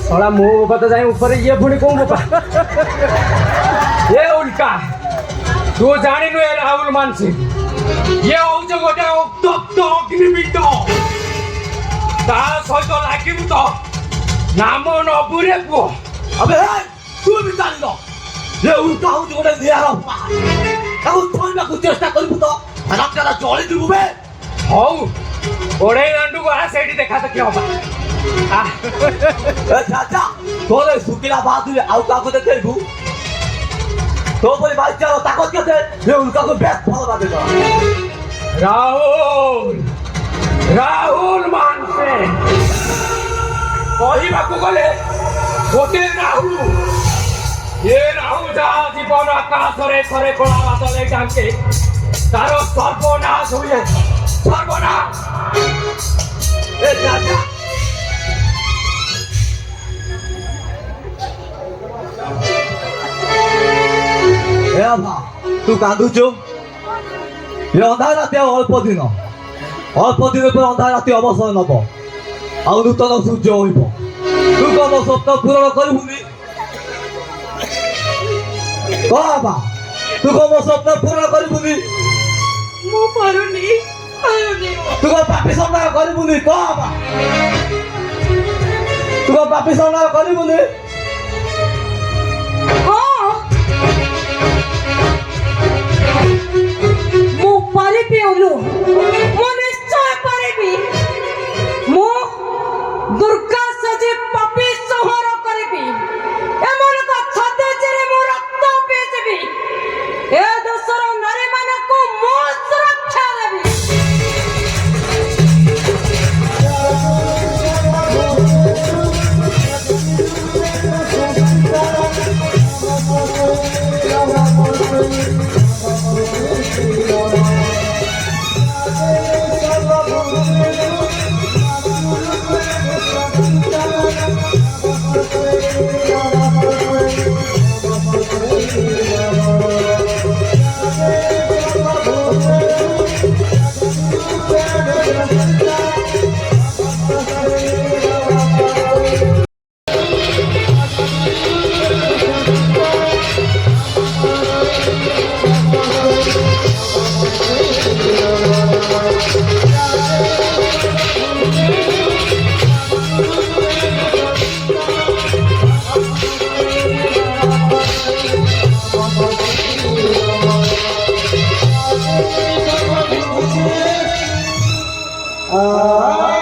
थोड़ा मुंह बता जाए ऊपर ये पुणी कौन बापा ये उल्का तू जानी नु राहुल मानसी ये हूँ गोटे उत्तप्त अग्निपिंड ता सहित लागिबु तो नाम नबुरे पुओ अबे तू भी जान लो ये उल्का हूँ गोटे नियार ताऊ थोइबाकू चेष्टा करिबु तो रातरा जळी दिबु बे हौ ओडे दांडू को आ सेठी देखा तो क्या होबा चाचा तोरे सुकिला बादुले आउ काको देखेबु तो बोली भाई चलो ताकत के ये उल्का को बैठ फल बादे तो राहुल राहुल मानसे କହିବାକୁ ଗଲେ ଗୋଟେ ରାହୁଲ ଏ ରାହୁଲ ଯାହା ଜୀବନ ଆକାଶରେ ଥରେ କଳା ବାଦଲ ଢାଙ୍କେ ତାର ସର୍ବନାଶ ହୁଏ ସର୍ବନାଶ ए चाचा ए अभा तू कांदुचु ये अंधार राति अल्प दिन पर अंधार राति अवसर नब आउ नूतन सूर्य होइब तू कम स्वप्न पूरण करिबुनी बाबा तू कम स्वप्न पूरण करिबुनी मु पारुनी तू कम पापी संहार करिबुनी बाबा तू कम पापी संहार करिबुनी हाँ मु पारिबी ओलु मु निश्चय पारिबी मु दुर्गा सजी पापी संहार करिबी एमन का छते चिरे मु रक्त पीसिबी ए दसर नारी मानको मु सुरक्षा देबी Ah